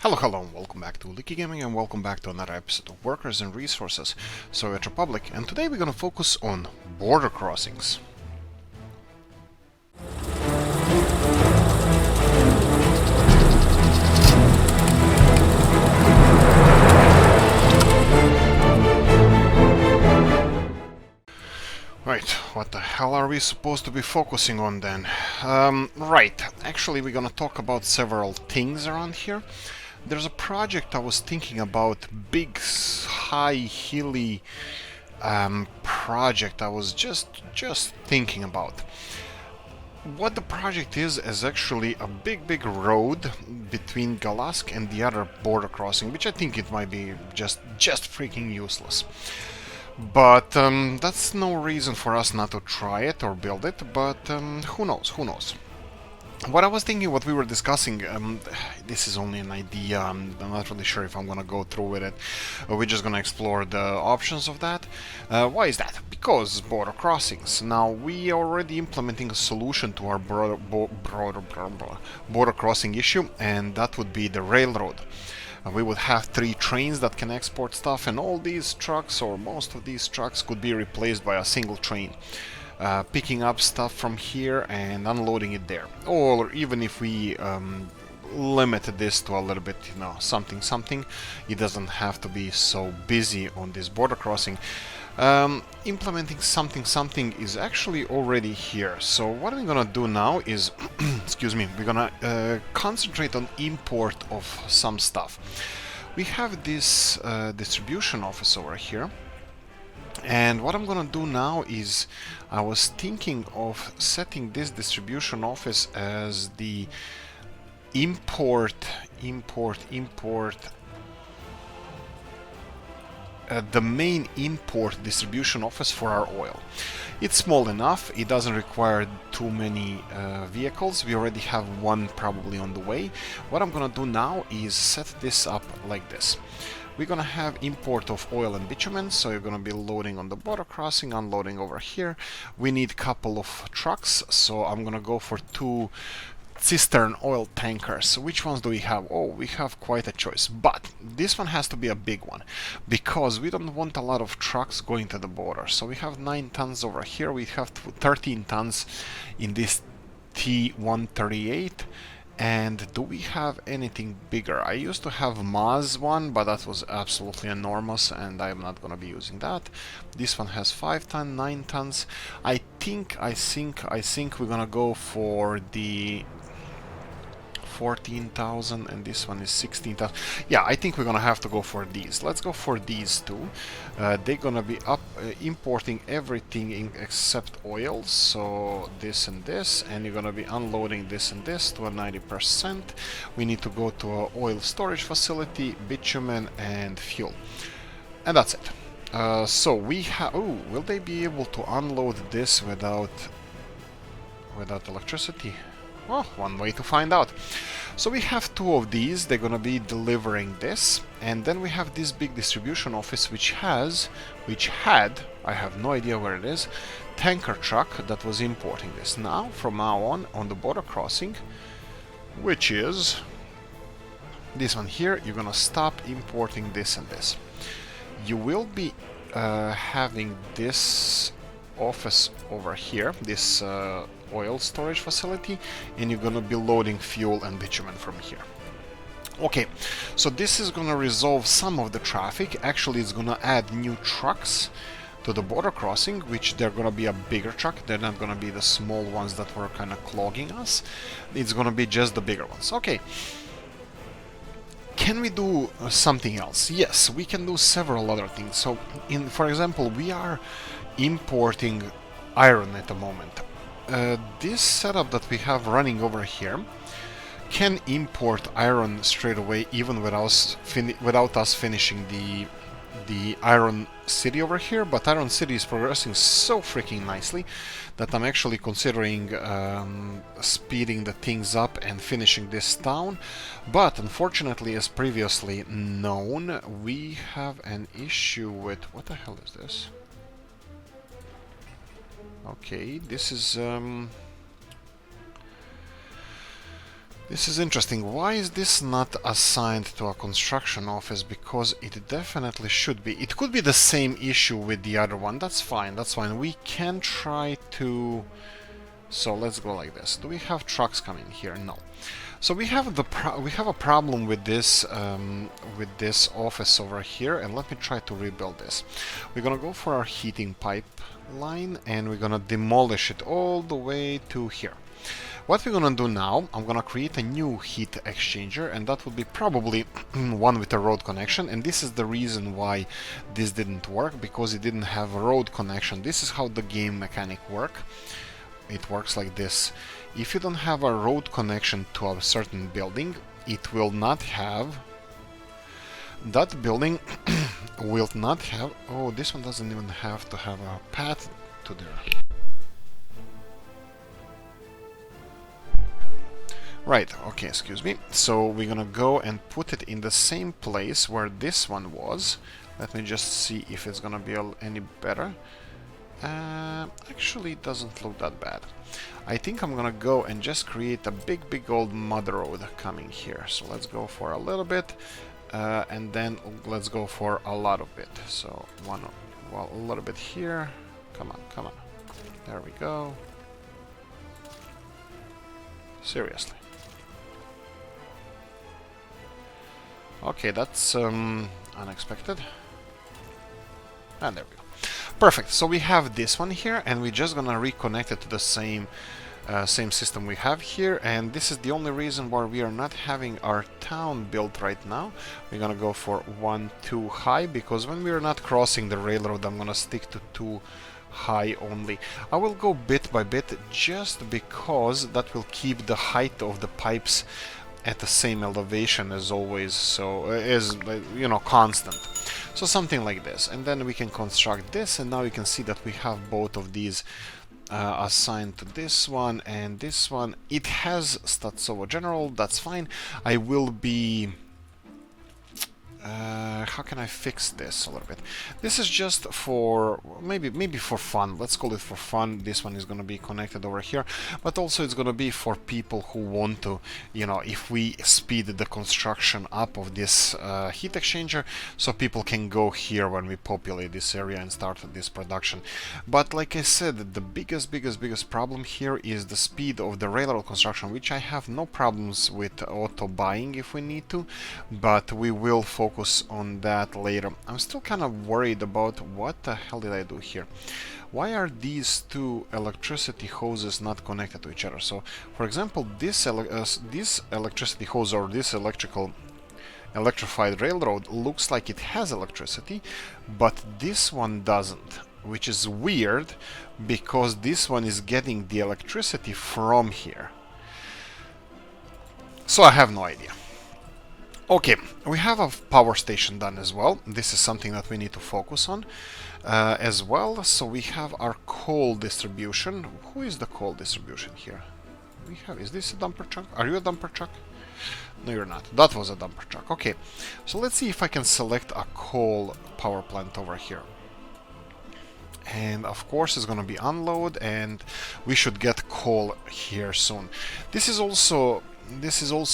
Hello, and welcome back to Oolykee Gaming, and welcome back to another episode of Workers and Resources, Soviet Republic, and today we're gonna focus on border crossings. Right, what the hell are we supposed to be focusing on then? Right, actually we're gonna talk about several things around here. There's a project I was thinking about, big, high, hilly project I was just thinking about. What the project is actually a big road between Galask and the other border crossing, which I think it might be just freaking useless. But that's no reason for us not to try it or build it, but who knows. What I was thinking, what we were discussing, this is only an idea, I'm not really sure if I'm gonna go through with it. We're just gonna explore the options of that. Why is that? Because border crossings. Now, we are already implementing a solution to our border crossing issue, and that would be the railroad. We would have 3 trains that can export stuff, and all these trucks, or most of these trucks, could be replaced by a single train. Picking up stuff from here and unloading it there. Or even if we limited this to a little bit, something, it doesn't have to be so busy on this border crossing. Implementing something is actually already here. So what we're gonna do now is, excuse me, we're gonna concentrate on import of some stuff. We have this distribution office over here. And what I'm gonna do now is, I was thinking of setting this distribution office as the import, the main import distribution office for our oil. It's small enough, it doesn't require too many vehicles, we already have one probably on the way. What I'm gonna do now is set this up like this. We're gonna have import of oil and bitumen, so you're gonna be loading on the border crossing, unloading over here. We need a couple of trucks, so I'm gonna go for 2 cistern oil tankers. Which ones do we have? Oh, we have quite a choice, but this one has to be a big one, because we don't want a lot of trucks going to the border. So we have 9 tons over here, we have 13 tons in this T138. And do we have anything bigger? I used to have Maz one, but that was absolutely enormous, and I'm not gonna be using that. This one has 5 tons, 9 tons. I think we're gonna go for the 14,000, and this one is 16,000. Yeah, I think we're gonna have to go for these. Let's go for these 2. They're gonna be importing everything except oil, so this and this, and you're gonna be unloading this and this to a 90%. We need to go to an oil storage facility, bitumen, and fuel, and that's it. So we have. Oh, will they be able to unload this without electricity? Well, one way to find out. So we have 2 of these, they're gonna be delivering this, and then we have this big distribution office which had, I have no idea where it is, tanker truck that was importing this. Now, from now on the border crossing, which is this one here, you're gonna stop importing this and this. You will be having this office over here, this oil storage facility, and you're gonna be loading fuel and bitumen from here. Okay, so this is gonna resolve some of the traffic. Actually, it's gonna add new trucks to the border crossing, which they're gonna be a bigger truck. They're not gonna be the small ones that were kind of clogging us. It's gonna be just the bigger ones. Okay. Can we do something else? Yes, we can do several other things. So, for example, we are importing iron at the moment. This setup that we have running over here can import iron straight away, even without us finishing the Iron City over here. But Iron City is progressing so freaking nicely that I'm actually considering speeding the things up and finishing this town. But unfortunately, as previously known, we have an issue with... What the hell is this? Okay, this is This is interesting. Why is this not assigned to a construction office? Because it definitely should be. It could be the same issue with the other one. That's fine, that's fine. We can try to... So let's go like this. Do we have trucks coming here? No. So we have a problem with this office over here, and let me try to rebuild this. We're gonna go for our heating pipeline, and we're gonna demolish it all the way to here. What we're gonna do now, I'm gonna create a new heat exchanger, and that would be probably one with a road connection, and this is the reason why this didn't work, because it didn't have a road connection. This is how the game mechanic works. It works like this. If you don't have a road connection to a certain building, it will not have... That building will not have... Oh, this one doesn't even have to have a path to there. Right, okay, excuse me. So we're gonna go and put it in the same place where this one was. Let me just see if it's gonna be any better. Actually, it doesn't look that bad. I think I'm gonna go and just create a big old mud road coming here. So let's go for a little bit, and then let's go for a lot of it. So a little bit here. Come on, come on. There we go. Seriously. Okay, that's unexpected. And there we go. Perfect. So we have this one here, and we're just gonna reconnect it to the same system we have here. And this is the only reason why we are not having our town built right now. We're gonna go for 1 2 high, because when we are not crossing the railroad, I'm gonna stick to 2 high only. I will go bit by bit, just because that will keep the height of the pipes at the same elevation as always, so is, you know, constant. So something like this, and then we can construct this, and now you can see that we have both of these assigned to this one and this one. It has stats over general, that's fine. I will be... how can I fix this a little bit? This is just for maybe for fun. Let's call it for fun. This one is going to be connected over here, but also it's going to be for people who want to, you know, if we speed the construction up of this heat exchanger, so people can go here when we populate this area and start this production. But like I said, the biggest problem here is the speed of the railroad construction, which I have no problems with auto buying if we need to, but we will focus on that later. I'm still kind of worried about what the hell did I do here. Why are these two electricity hoses not connected to each other? So, for example, this electricity hose, or this electrified railroad, looks like it has electricity, but this one doesn't, which is weird, because this one is getting the electricity from here. So I have no idea. Okay, we have a power station done as well. This is something that we need to focus on as well. So we have our coal distribution. Who is the coal distribution here? We have... Is this a dumper truck? Are you a dumper truck? No, you're not. That was a dumper truck. Okay, so let's see if I can select a coal power plant over here. And of course it's going to be unload, and we should get coal here soon. This is also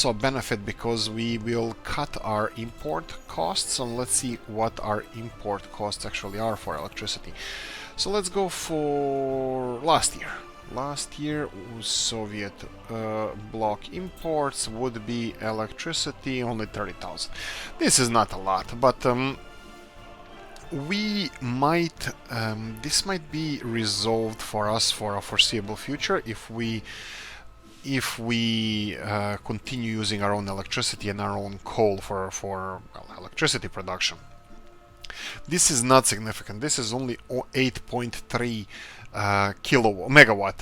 a benefit, because we will cut our import costs, and let's see what our import costs actually are for electricity. So let's go for last year. Last year, Soviet bloc imports would be electricity only 30,000. This is not a lot, but we might this might be resolved for us for a foreseeable future if we continue using our own electricity and our own coal for well, electricity production. This is not significant. This is only 8.3 megawatt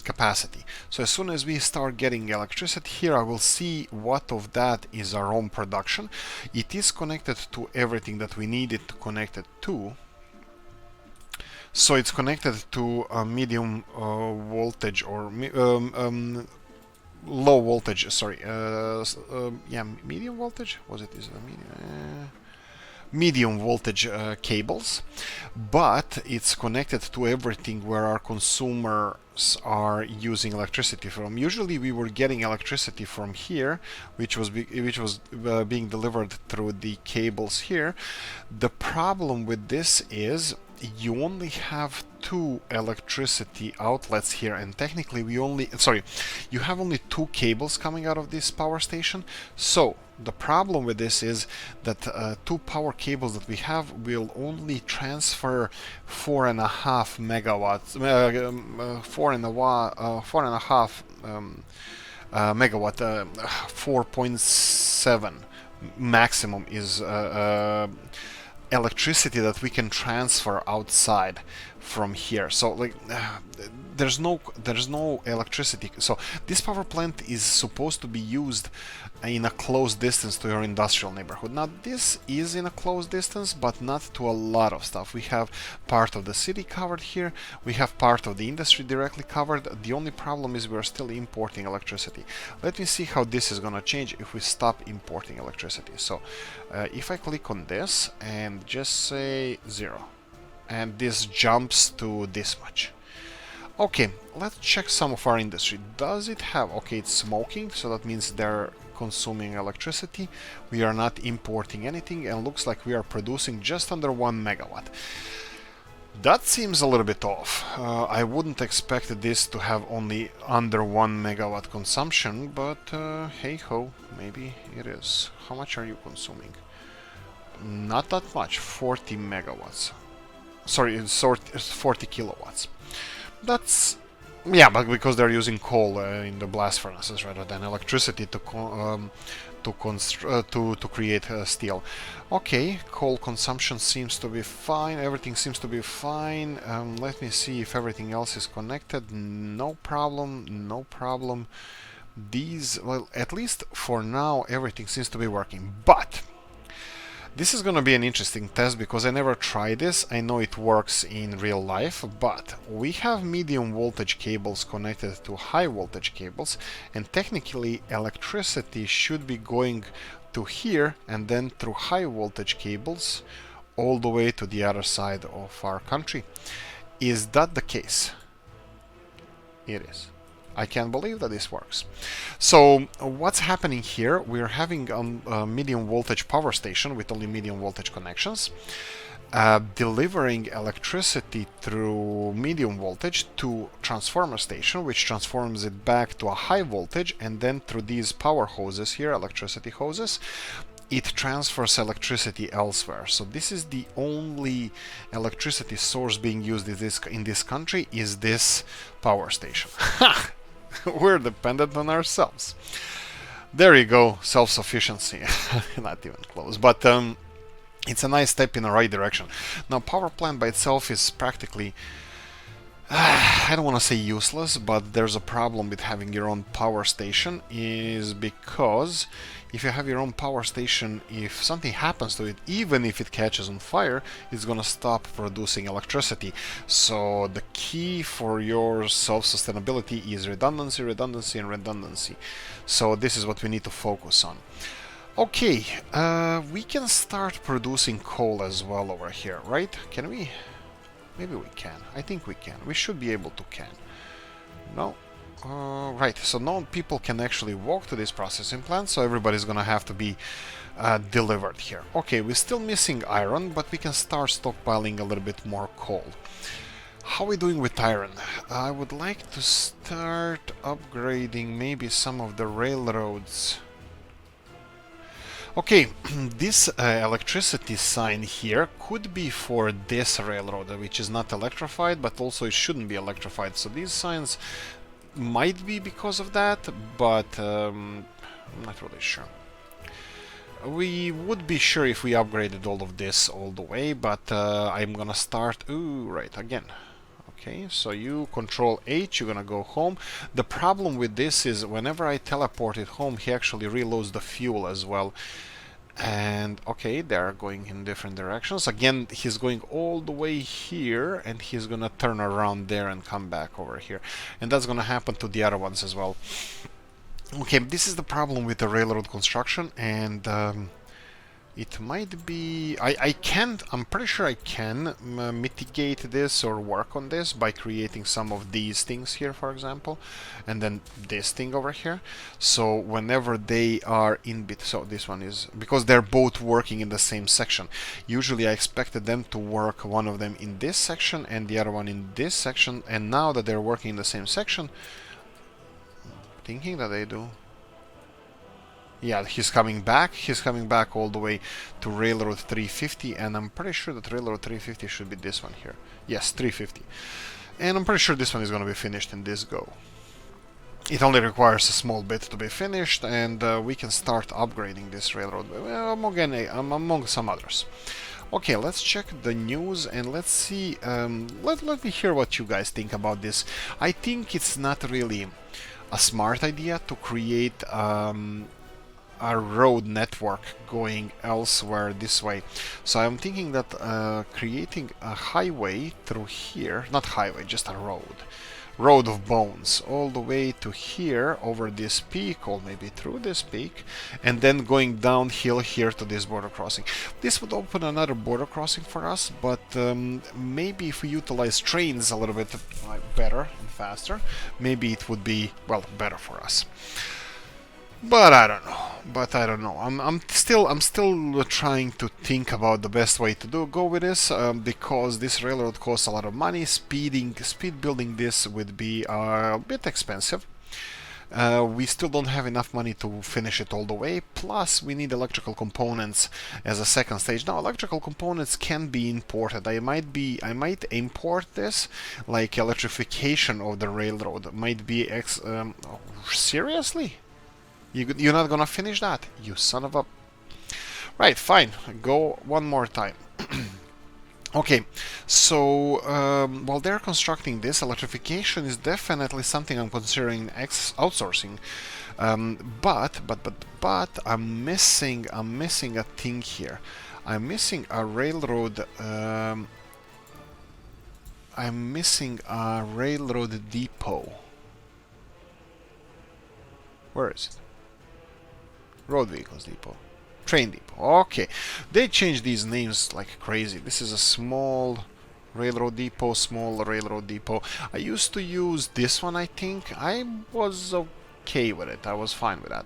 capacity. So as soon as we start getting electricity here, I will see what of that is our own production. It is connected to everything that we need it to connect it to. So it's connected to a medium voltage, or low voltage, sorry, yeah, medium voltage? Was it? Is it a medium? Medium voltage cables, but it's connected to everything where our consumer are using electricity from. Usually we were getting electricity from here, which was being delivered through the cables here. The problem with this is you only have two electricity outlets here, and technically you have only two cables coming out of this power station. So the problem with this is that two power cables that we have will only transfer 4.5 megawatts, 4.5 megawatt, 4.7 maximum is electricity that we can transfer outside from here. So like there's no electricity. So this power plant is supposed to be used in a close distance to your industrial neighborhood. Now this is in a close distance, but not to a lot of stuff. We have part of the city covered here, we have part of the industry directly covered. The only problem is we're still importing electricity. Let me see how this is gonna change if we stop importing electricity. So if I click on this and just say 0, and this jumps to this much. Okay, let's check some of our industry. Does it have... okay, it's smoking, so that means they're consuming electricity. We are not importing anything, and looks like we are producing just under 1 megawatt. That seems a little bit off. I wouldn't expect this to have only under 1 megawatt consumption, but hey ho, maybe it is. How much are you consuming? Not that much, 40 megawatts. Sorry, it's 40 kilowatts. That's... yeah, but because they're using coal in the blast furnaces rather than electricity to create steel. Okay, coal consumption seems to be fine. Everything seems to be fine. Let me see if everything else is connected. No problem. No problem. These, well, at least for now, everything seems to be working. But this is going to be an interesting test because I never tried this. I know it works in real life, but we have medium voltage cables connected to high voltage cables, and technically electricity should be going to here and then through high voltage cables all the way to the other side of our country. Is that the case? It is. I can't believe that this works. So what's happening here? We're having a medium voltage power station with only medium voltage connections, delivering electricity through medium voltage to transformer station, which transforms it back to a high voltage, and then through these power hoses here, electricity hoses, it transfers electricity elsewhere. So this is the only electricity source being used in this country, is this power station. We're dependent on ourselves. There you go, self-sufficiency. Not even close, but it's a nice step in the right direction. Now, power plant by itself is practically, I don't want to say useless, but there's a problem with having your own power station, is because if you have your own power station, if something happens to it, even if it catches on fire, it's gonna stop producing electricity. So the key for your self-sustainability is redundancy, redundancy, and redundancy. So this is what we need to focus on. Okay, we can start producing coal as well over here, right? Can we? Maybe we can. I think we can. We should be able to can. No? Right, so now people can actually walk to this processing plant, so everybody's gonna have to be delivered here. Okay, we're still missing iron, but we can start stockpiling a little bit more coal. How are we doing with iron? I would like to start upgrading maybe some of the railroads. Okay, this electricity sign here could be for this railroad, which is not electrified, but also it shouldn't be electrified. So these signs might be because of that, but I'm not really sure. We would be sure if we upgraded all of this all the way, but I'm gonna start... ooh, right, again. Okay, so you control H, you're gonna go home. The problem with this is whenever I teleport it home, he actually reloads the fuel as well. And okay, they're going in different directions. Again, he's going all the way here, and he's gonna turn around there and come back over here. And that's gonna happen to the other ones as well. Okay, this is the problem with the railroad construction, and It might be... I can't... I'm pretty sure I can mitigate this or work on this by creating some of these things here, for example, and then this thing over here. So whenever they are in bit... So this one is... Because they're both working in the same section. Usually I expected them to work, one of them in this section and the other one in this section. And now that they're working in the same section, thinking that they do... Yeah, he's coming back. He's coming back all the way to Railroad 350, and I'm pretty sure that Railroad 350 should be this one here. Yes, 350. And I'm pretty sure this one is going to be finished in this go. It only requires a small bit to be finished, and we can start upgrading this railroad among some others. Okay, let's check the news and let's see. Let me hear what you guys think about this. I think it's not really a smart idea to create a road network going elsewhere this way. So I'm thinking that creating a highway through here, not highway, just a road of bones, all the way to here over this peak, or maybe through this peak, and then going downhill here to this border crossing. This would open another border crossing for us, but maybe if we utilize trains a little bit better and faster, maybe it would be, well, better for us. But I don't know. I'm still trying to think about the best way to go with this, because this railroad costs a lot of money. Speed building this would be a bit expensive. We still don't have enough money to finish it all the way. Plus, we need electrical components as a second stage. Now, electrical components can be imported. I might import this, like electrification of the railroad. Might be seriously? You're not gonna finish that? You son of a... Right, fine. Go one more time. Okay, so while they're constructing this, electrification is definitely something I'm considering outsourcing. But I'm missing a thing here. I'm missing a railroad. I'm missing a railroad depot. Where is it? Road Vehicles Depot. Train Depot. Okay. They changed these names like crazy. This is a small railroad depot, small railroad depot. I used to use this one, I think. I was okay with it. I was fine with that.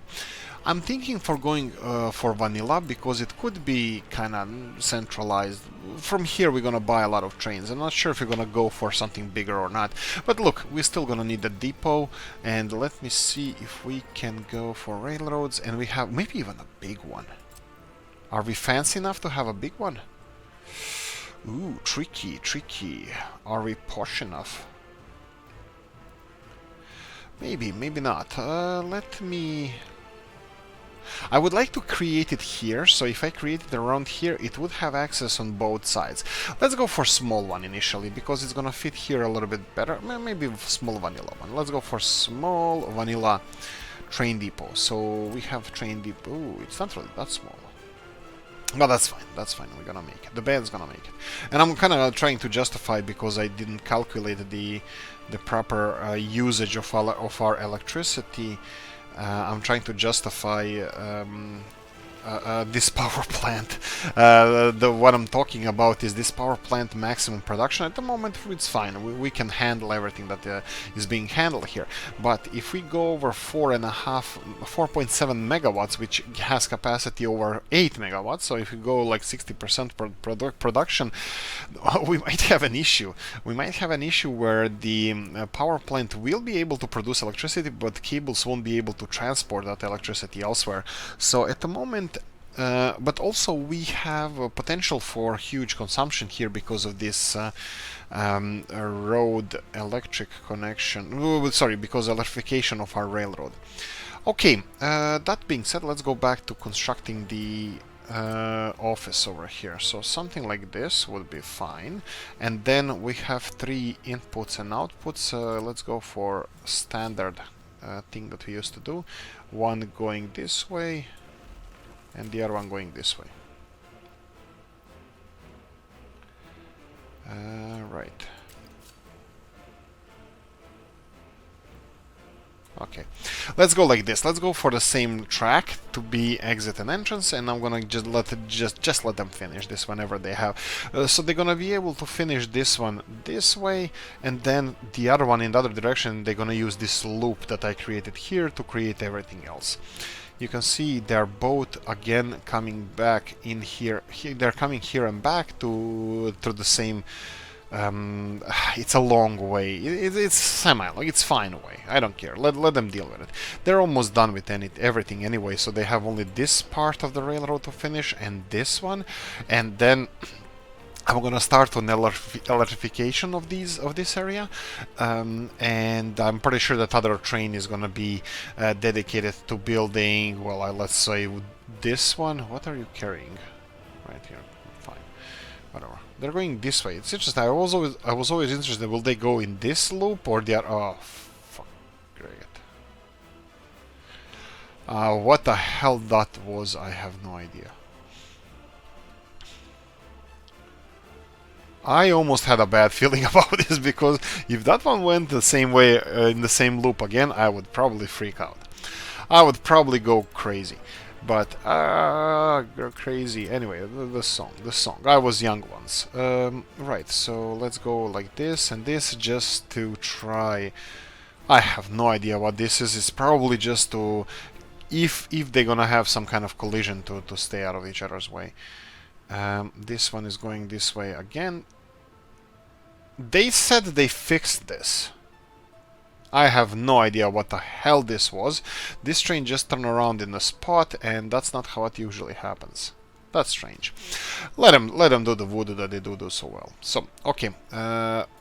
I'm thinking for going for vanilla because it could be kind of centralized. From here we're gonna buy a lot of trains. I'm not sure if we're gonna go for something bigger or not. But look, we're still gonna need a depot. And let me see if we can go for railroads. And we have maybe even a big one. Are we fancy enough to have a big one? Ooh, tricky. Are we posh enough? Maybe not. Let me... I would like to create it here, so if I create it around here, it would have access on both sides. Let's go for small one initially, because it's gonna fit here a little bit better. Maybe small vanilla one. Let's go for small vanilla train depot. So we have train depot. Ooh, it's not really that small. But that's fine, we're gonna make it. The band's gonna make it. And I'm kind of trying to justify because I didn't calculate the proper usage of our electricity. I'm trying to justify this power plant. What I'm talking about is this power plant maximum production. At the moment it's fine, we can handle everything that is being handled here. But if we go over 4.7 megawatts, which has capacity over 8 megawatts, so if we go like 60% production, we might have an issue. We might have an issue where the power plant will be able to produce electricity, but cables won't be able to transport that electricity elsewhere. So at the moment, but also we have a potential for huge consumption here because of this road electric connection. Sorry, because electrification of our railroad. Okay, that being said, let's go back to constructing the office over here. So something like this would be fine. And then we have 3 inputs and outputs. Let's go for standard thing that we used to do. One going this way and the other one going this way. Right. Okay, let's go like this. Let's go for the same track to be exit and entrance, and I'm gonna just let them finish this whenever they have. So they're gonna be able to finish this one this way, and then the other one in the other direction. They're gonna use this loop that I created here to create everything else. You can see they're both again coming back in here. They're coming here and back to the same. It's a long way. It's semi-long. It's fine way. I don't care. Let them deal with it. They're almost done with everything anyway, so they have only this part of the railroad to finish and this one, and then I'm gonna start on electrification of this area, and I'm pretty sure that other train is gonna be dedicated to building. Well, let's say this one. What are you carrying? Right here. Fine. Whatever. They're going this way. It's interesting. I was always interested. Will they go in this loop or the other? Oh, fuck! Great. What the hell that was? I have no idea. I almost had a bad feeling about this because if that one went the same way in the same loop again, I would probably freak out. I would probably go crazy. But crazy. Anyway, the song. I was young once. Right. So let's go like this and this just to try. I have no idea what this is. It's probably just to, if they're gonna have some kind of collision to stay out of each other's way. This one is going this way again. They said they fixed this. I have no idea what the hell this was. This train just turned around in the spot, and that's not how it usually happens. That's strange. Let them do the voodoo that they do so well. So, okay.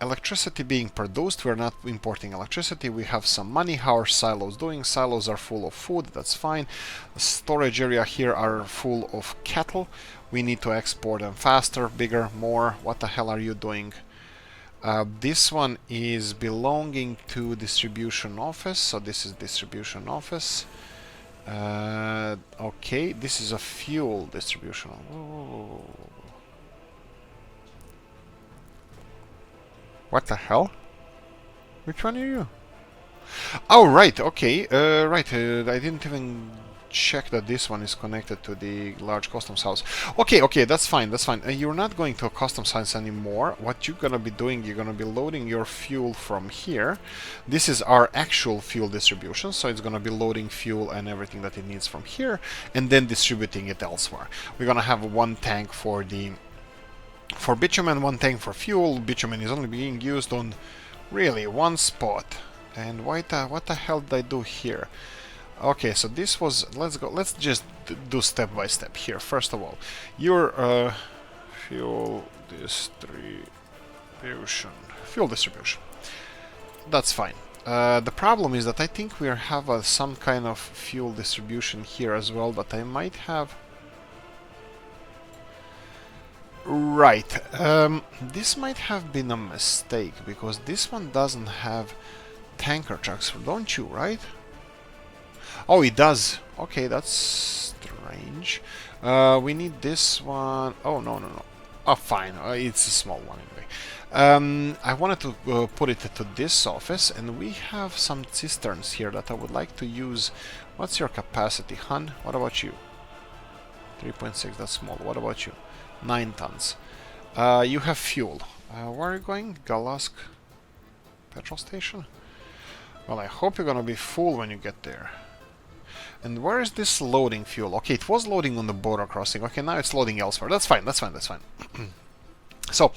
Electricity being produced. We're not importing electricity. We have some money. How are silos doing? Silos are full of food. That's fine. The storage area here are full of cattle. We need to export them faster, bigger, more. What the hell are you doing? This one is belonging to distribution office, so this is distribution office. Okay, this is a fuel distribution. Whoa. What the hell? Which one are you? Oh, right, okay, right, I didn't even check that this one is connected to the large customs house. Okay, that's fine. You're not going to a customs house anymore. What you're gonna be doing, you're gonna be loading your fuel from here. This is our actual fuel distribution, so it's gonna be loading fuel and everything that it needs from here, and then distributing it elsewhere. We're gonna have one tank for bitumen, one tank for fuel. Bitumen is only being used on really one spot. And what the hell did I do here? Okay, so this was, let's just do step by step here. First of all, your fuel distribution. That's fine. The problem is that I think we have some kind of fuel distribution here as well, but I might have... Right, this might have been a mistake, because this one doesn't have tanker trucks, don't you, right? Oh, it does. Okay, that's strange. We need this one. Oh, no. Oh, fine. It's a small one anyway. I wanted to put it to this office, and we have some cisterns here that I would like to use. What's your capacity, hun? What about you? 3.6, that's small. What about you? 9 tons. You have fuel. Where are you going? Galask petrol station? Well, I hope you're gonna be full when you get there. And where is this loading fuel? Okay, it was loading on the border crossing. Okay, now it's loading elsewhere. That's fine. So,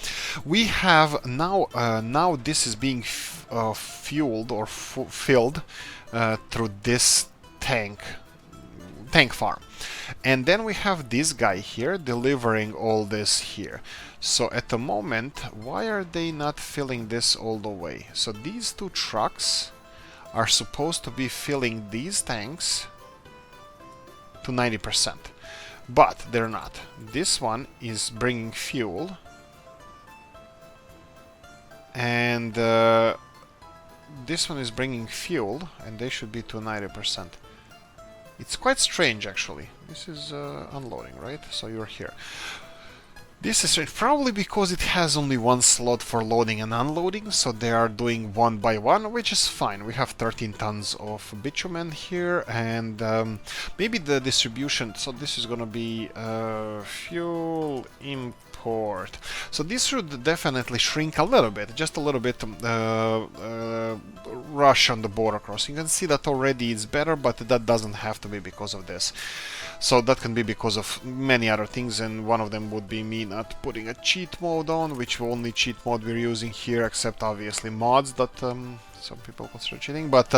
we have now... now this is being fueled or filled through this tank farm. And then we have this guy here delivering all this here. So at the moment, why are they not filling this all the way? So these two trucks are supposed to be filling these tanks to 90%, but they're not. This one is bringing fuel, and this one is bringing fuel, and they should be to 90%. It's quite strange, actually. This is unloading, right? So you're here. This is probably because it has only one slot for loading and unloading, so they are doing one by one, which is fine. We have 13 tons of bitumen here, and maybe the distribution. So this is gonna be fuel import. So this should definitely shrink a little bit, just a little bit. Rush on the border crossing. You can see that already it's better, but that doesn't have to be because of this. So that can be because of many other things, and one of them would be me not putting a cheat mode on, which only cheat mode we're using here, except obviously mods that some people consider cheating, but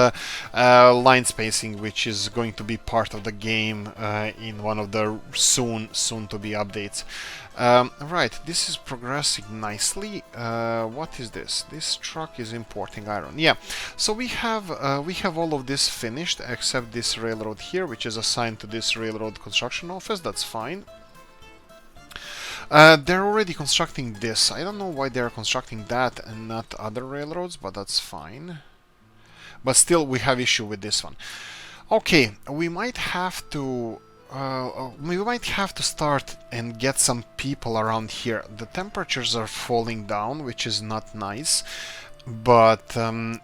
line spacing, which is going to be part of the game in one of the soon to be updates. Right, this is progressing nicely. What is this? This truck is importing iron. Yeah, so we have all of this finished except this railroad here, which is assigned to this railroad construction office. That's fine. They're already constructing this. I don't know why they're constructing that and not other railroads, but that's fine. But still, we have issue with this one. Okay, we might have to start and get some people around here. The temperatures are falling down, which is not nice, but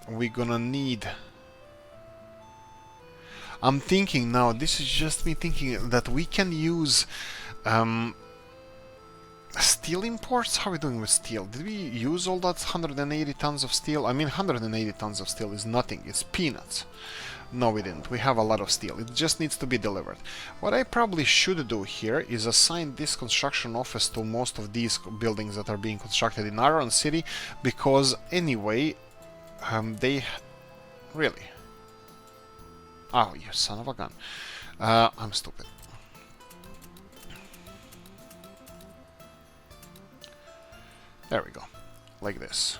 we're gonna need... I'm thinking now, this is just me thinking that we can use steel imports. How are we doing with steel? Did we use all that 180 tons of steel? I mean, 180 tons of steel is nothing, it's peanuts. No, we didn't. We have a lot of steel. It just needs to be delivered. What I probably should do here is assign this construction office to most of these buildings that are being constructed in Iron City, because anyway, they... Really? Oh, you son of a gun. I'm stupid. There we go. Like this.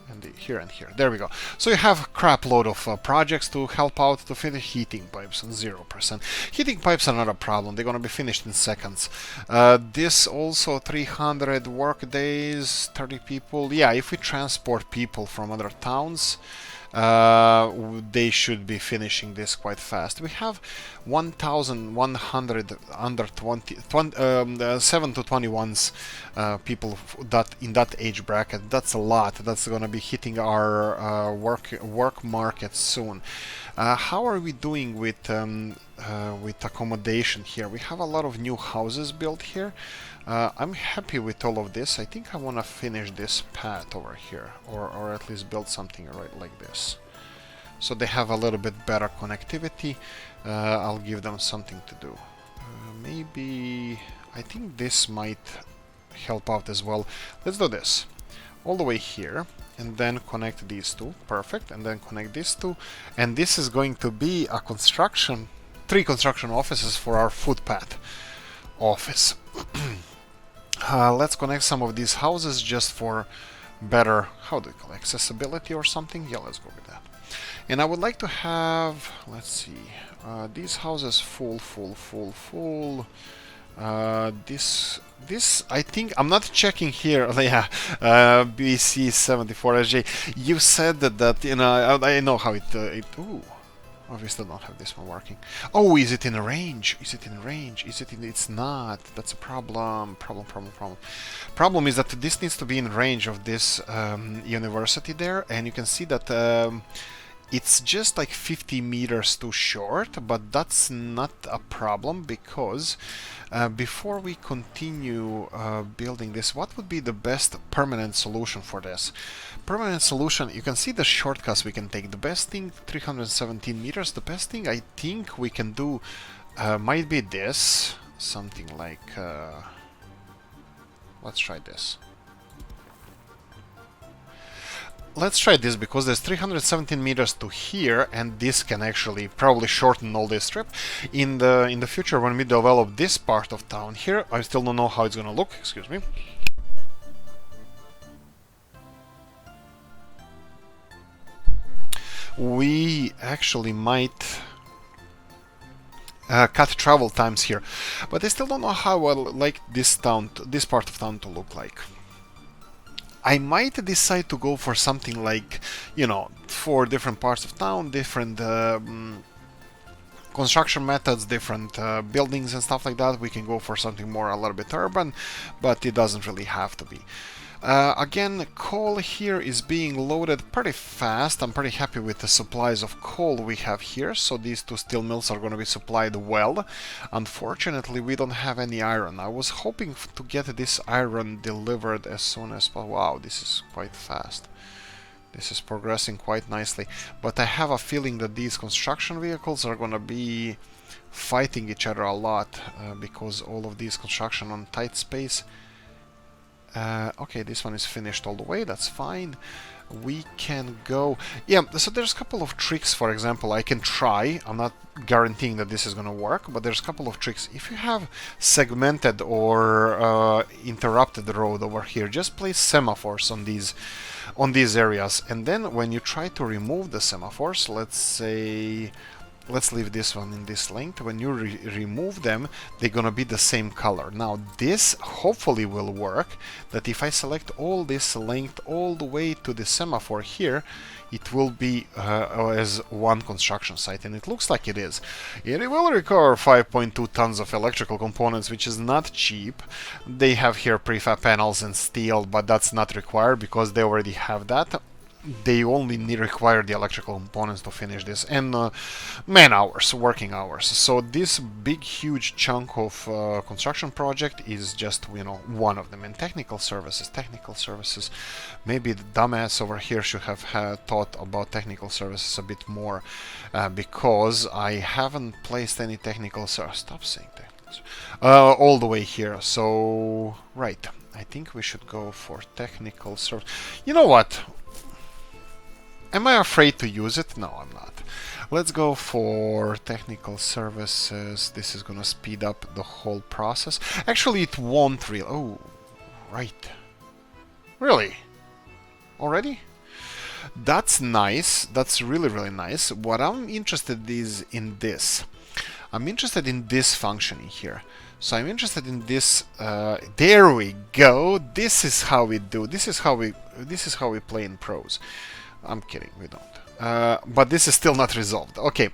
And here and here. There we go. So you have a crap load of projects to help out to finish. Heating pipes on 0%. Heating pipes are not a problem. They're gonna be finished in seconds. This also 300 work days, 30 people. Yeah, if we transport people from other towns, they should be finishing this quite fast. We have 1,100 under 7 to 21s people that in that age bracket. That's a lot. That's gonna be hitting our work market soon. How are we doing with accommodation here? We have a lot of new houses built here. I'm happy with all of this. I think I want to finish this path over here, or at least build something right like this. So they have a little bit better connectivity. I'll give them something to do. Maybe... I think this might help out as well. Let's do this. All the way here, and then connect these two. Perfect. And then connect these two. And this is going to be a construction... 3 construction offices for our footpath office. Let's connect some of these houses just for better, how do we call it, accessibility or something? Yeah, let's go with that. And I would like to have, let's see, these houses full. This I think, I'm not checking here, yeah, BC74SJ. You said that, you know, I know how ooh. Obviously don't have this one working. Oh, is it in range? Is it in range? It's not. That's a problem. Problem is that this needs to be in range of this university there, and you can see that it's just like 50 meters too short, but that's not a problem because before we continue building this, what would be the best permanent solution for this? Permanent solution, you can see the shortcuts we can take. The best thing, 317 meters. The best thing I think we can do might be this. Something like... let's try this. Let's try this because there's 317 meters to here, and this can actually probably shorten all this strip. In the future, when we develop this part of town here, I still don't know how it's gonna look. Excuse me. We actually might cut travel times here, but I still don't know how I like this part of town to look like. I might decide to go for something like, you know, 4 different parts of town, different construction methods, different buildings and stuff like that. We can go for something more a little bit urban, but it doesn't really have to be. Again, coal here is being loaded pretty fast. I'm pretty happy with the supplies of coal we have here. So these two steel mills are going to be supplied well. Unfortunately, we don't have any iron. I was hoping to get this iron delivered as soon as possible. Wow, this is quite fast. This is progressing quite nicely. But I have a feeling that these construction vehicles are going to be fighting each other a lot because all of these construction on tight space. Okay, this one is finished all the way, that's fine. We can go... Yeah, so there's a couple of tricks, for example, I can try. I'm not guaranteeing that this is going to work, but there's a couple of tricks. If you have segmented or interrupted road over here, just place semaphores on these areas. And then when you try to remove the semaphores, let's say... Let's leave this one in this length. When you remove them, they're gonna be the same color. Now this hopefully will work, that if I select all this length all the way to the semaphore here, it will be as one construction site, and it looks like it is. It will require 5.2 tons of electrical components, which is not cheap. They have here prefab panels and steel, but that's not required because they already have that. They only require the electrical components to finish this, and man hours, working hours. So this big huge chunk of construction project is just, you know, one of them. And technical services, maybe the dumbass over here should have thought about technical services a bit more, because I haven't placed any technical service. Stop saying technical all the way here. So right, I think we should go for technical service. You know what? Am I afraid to use it? No, I'm not. Let's go for technical services. This is gonna speed up the whole process. Actually, it won't really... Oh, right. Really? Already? That's nice. That's really, really nice. What I'm interested is in this. I'm interested in this functioning here. So I'm interested in this. There we go. This is how we do. This is how we play in pros. I'm kidding, we don't. But this is still not resolved. Okay,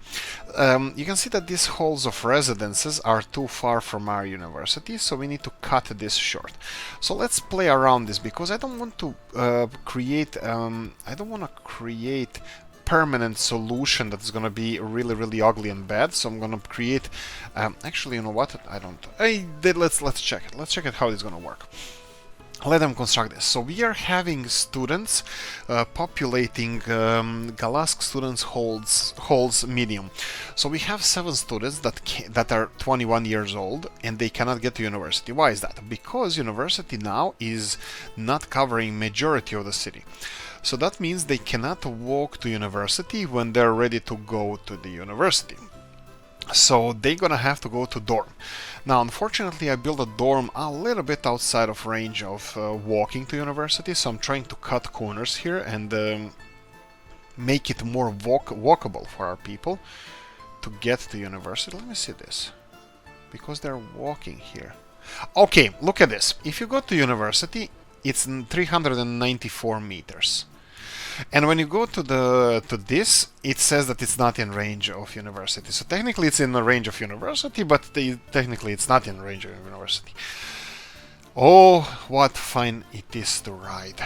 you can see that these halls of residences are too far from our university, so we need to cut this short. So let's play around this, because I don't want to create permanent solution that's gonna be really, really ugly and bad. So I'm gonna create. Actually, you know what? I don't. Let's check it. Let's check it how it's gonna work. Let them construct this. So we are having students populating Galask students halls medium. So we have 7 students that are 21 years old, and they cannot get to university. Why is that? Because university now is not covering majority of the city. So that means they cannot walk to university when they're ready to go to the university. So they're gonna have to go to dorm. Now, unfortunately, I built a dorm a little bit outside of range of walking to university, so I'm trying to cut corners here and make it more walkable for our people to get to university. Let me see this, because they're walking here. Okay, look at this. If you go to university, it's 394 meters. And when you go to this, it says that it's not in range of university. So technically it's in the range of university, but technically it's not in range of university. Oh, what fun it is to ride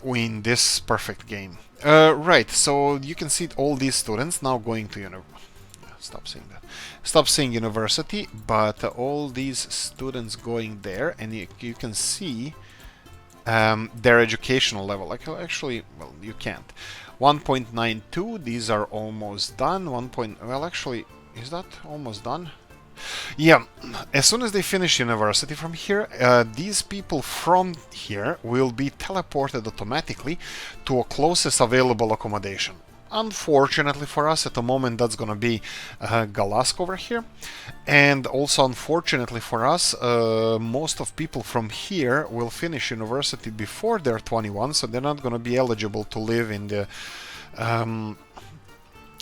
in this perfect game. Right, so you can see all these students now going to university. Stop saying that. Stop saying university, but all these students going there, and you can see their educational level. Like, actually, well, you can't. 1.92, these are almost done. Well, actually, is that almost done? Yeah, as soon as they finish university from here, these people from here will be teleported automatically to a closest available accommodation. Unfortunately for us, at the moment, that's gonna be Galask over here. And also, unfortunately for us, most of people from here will finish university before they're 21, so they're not gonna be eligible to live in the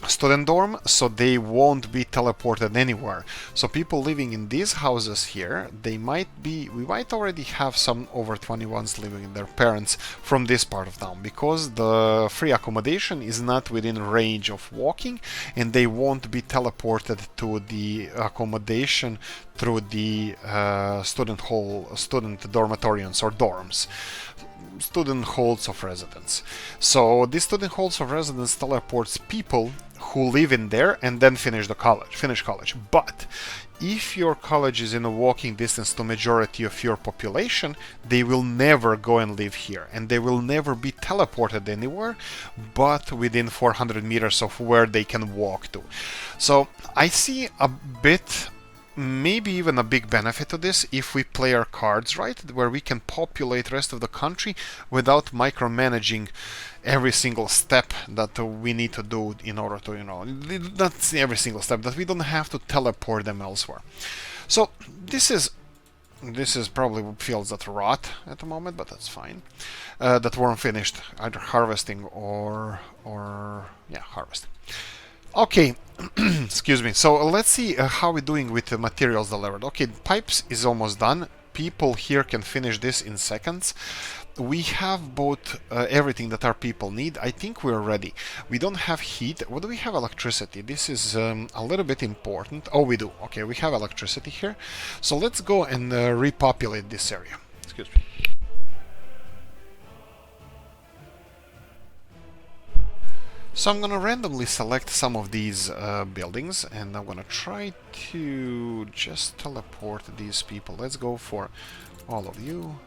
student dorm, so they won't be teleported anywhere. So people living in these houses here, we might already have some over 21s living with their parents from this part of town, because the free accommodation is not within range of walking, and they won't be teleported to the accommodation through the student dormitoriums or dorms, student halls of residence. So these student halls of residence teleports people who live in there and then finish college. But if your college is in a walking distance to majority of your population, they will never go and live here, and they will never be teleported anywhere but within 400 meters of where they can walk to. So I see a bit, maybe even a big benefit to this if we play our cards right, where we can populate the rest of the country without micromanaging every single step that we need to do in order to, not every single step, that we don't have to teleport them elsewhere. So this is probably fields that rot at the moment, but that's fine. That weren't finished either harvesting or harvesting. Okay, excuse me. So let's see how we're doing with the materials delivered. Okay, pipes is almost done. People here can finish this in seconds. We have both everything that our people need. I think we're ready. We don't have heat. What do we have? Electricity. This is a little bit important. Oh, we do. Okay, we have electricity here. So let's go and repopulate this area. Excuse me. So I'm gonna randomly select some of these buildings, and I'm gonna try to just teleport these people. Let's go for all of you.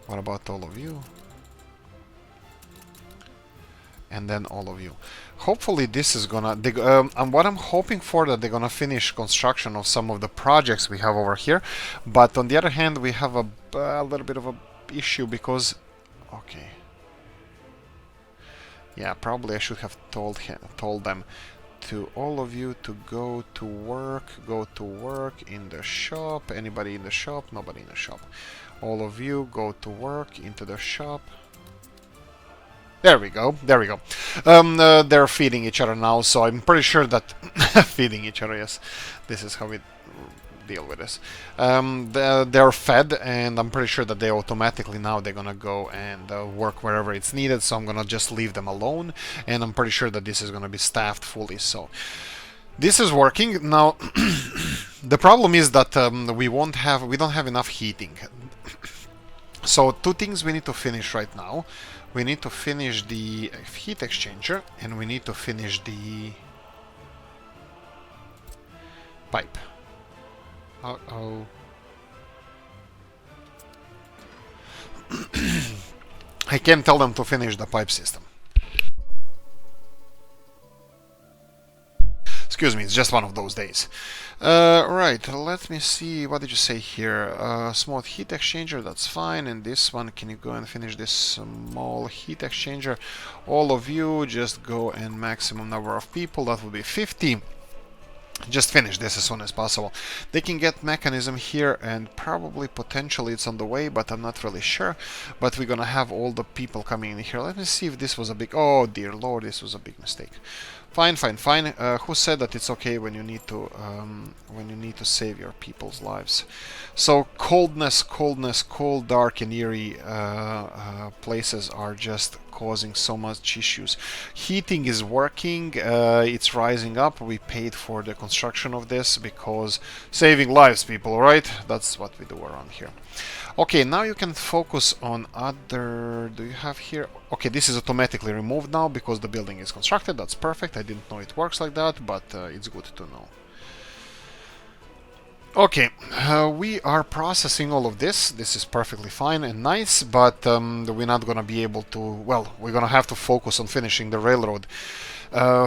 What about all of you? And then all of you. Hopefully this is gonna... what I'm hoping for, that they're gonna finish construction of some of the projects we have over here. But on the other hand, we have a little bit of a issue because... Okay. Yeah, probably I should have told them to all of you to go to work in the shop. Anybody in the shop? Nobody in the shop. All of you go to work into the shop. There we go. They're feeding each other now, so I'm pretty sure that feeding each other, yes, this is how we deal with this. They're fed, and I'm pretty sure that they automatically now they're gonna go and work wherever it's needed, so I'm gonna just leave them alone, and I'm pretty sure that this is gonna be staffed fully. So this is working now. The problem is that we don't have enough heating. So two things we need to finish right now. We need to finish the heat exchanger, and we need to finish the pipe. Uh-oh. I can't tell them to finish the pipe system. Excuse me, it's just one of those days. Right, let me see, what did you say here? Small heat exchanger, that's fine. And this one, can you go and finish this small heat exchanger? All of you, just go and maximum number of people, that will be 50. Just finish this as soon as possible. They can get mechanism here, and probably potentially it's on the way, but I'm not really sure. But we're gonna have all the people coming in here. Let me see if this was a big... Oh dear lord, this was a big mistake. Fine. Who said that it's okay when you need to save your people's lives? So cold, dark and eerie places are just causing so much issues. Heating is working, it's rising up. We paid for the construction of this because saving lives, people, right? That's what we do around here. Okay, now you can focus on other... Do you have here? Okay, this is automatically removed now because the building is constructed. That's perfect. I didn't know it works like that, but it's good to know. Okay, we are processing all of this. This is perfectly fine and nice, but we're not gonna be able to... Well, we're gonna have to focus on finishing the railroad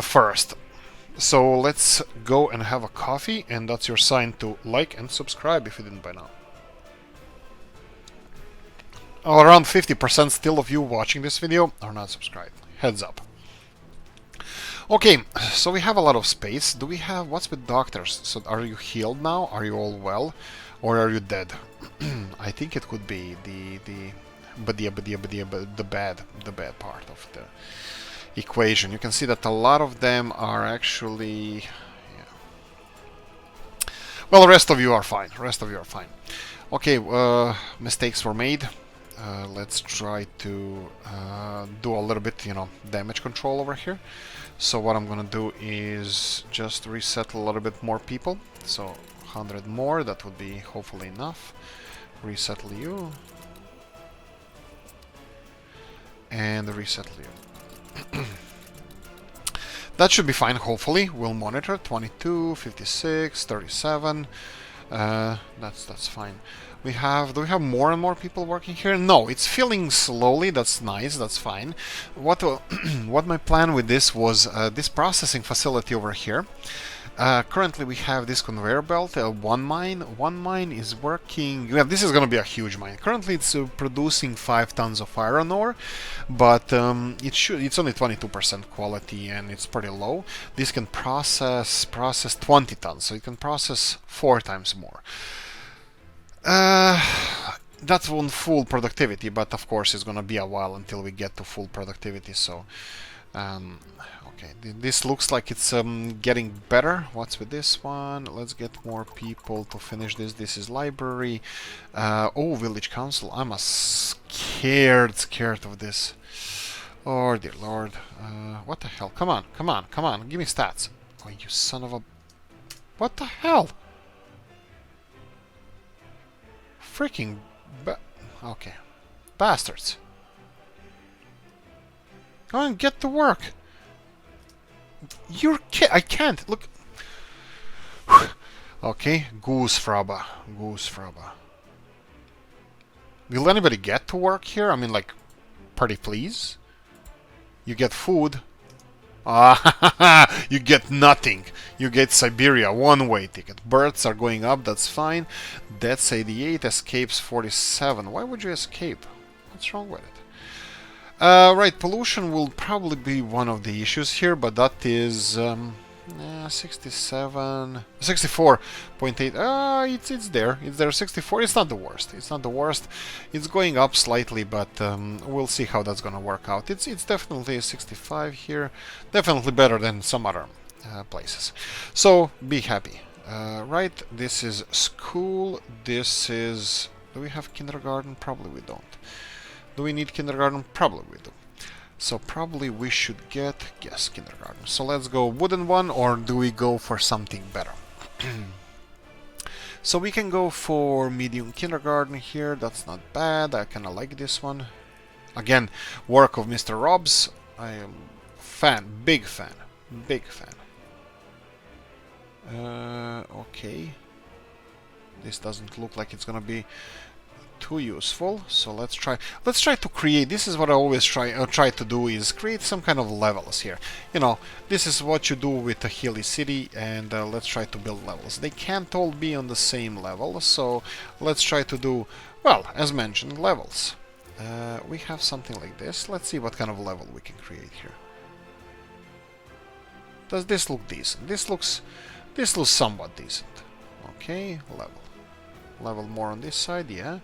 first. So let's go and have a coffee, and that's your sign to like and subscribe if you didn't by now. Around 50% still of you watching this video are not subscribed. Heads up. Okay, so we have a lot of space. Do we have... What's with doctors? So are you healed now? Are you all well? Or are you dead? I think it could be the bad part of the... equation. You can see that a lot of them are actually... Well, the rest of you are fine. Okay, mistakes were made. Let's try to do a little bit, damage control over here. So what I'm gonna do is just reset a little bit more people. So 100 more, that would be hopefully enough. Resettle you. And resettle you. That should be fine, hopefully. We'll monitor 22, 56, 37. That's fine. Do we have more and more people working here? No, it's filling slowly. That's nice. That's fine. What my plan with this was this processing facility over here. Currently, we have this conveyor belt. One mine is working. Yeah, this is going to be a huge mine. Currently, it's producing 5 tons of iron ore, but it's only 22% quality and it's pretty low. This can process 20 tons, so it can process 4 times more. That's on full productivity, but of course, it's going to be a while until we get to full productivity. So. Okay, this looks like it's getting better. What's with this one? Let's get more people to finish this. This is library. Oh, village council. I'm scared of this. Oh, dear lord. What the hell? Come on. Give me stats. Oh, you son of a... What the hell? Freaking... Okay. Bastards. Go and get to work. I can't. Look. Okay, Goosefraba. Will anybody get to work here? I mean, like, pretty please. You get food. Ah, you get nothing. You get Siberia, one-way ticket. Births are going up, that's fine. Deaths 88, escapes 47. Why would you escape? What's wrong with it? Right, pollution will probably be one of the issues here, but that is 67, 64.8. It's there. 64. It's not the worst. It's going up slightly, but we'll see how that's gonna work out. It's definitely 65 here. Definitely better than some other places. So be happy. Right, this is school. This is... Do we have kindergarten? Probably we don't. Do we need kindergarten? Probably we do. So probably we should get, yes, kindergarten. So let's go wooden one, or do we go for something better? So we can go for medium kindergarten here. That's not bad. I kind of like this one. Again, work of Mr. Robs. I am big fan. Okay. This doesn't look like it's gonna be too useful, so let's try to create. This is what I always try to do, is create some kind of levels here. This is what you do with a hilly city, and let's try to build levels. They can't all be on the same level, so let's try to do, well, as mentioned, levels. We have something like this. Let's see what kind of level we can create here. Does this look decent? This looks somewhat decent. Okay, level more on this side, yeah.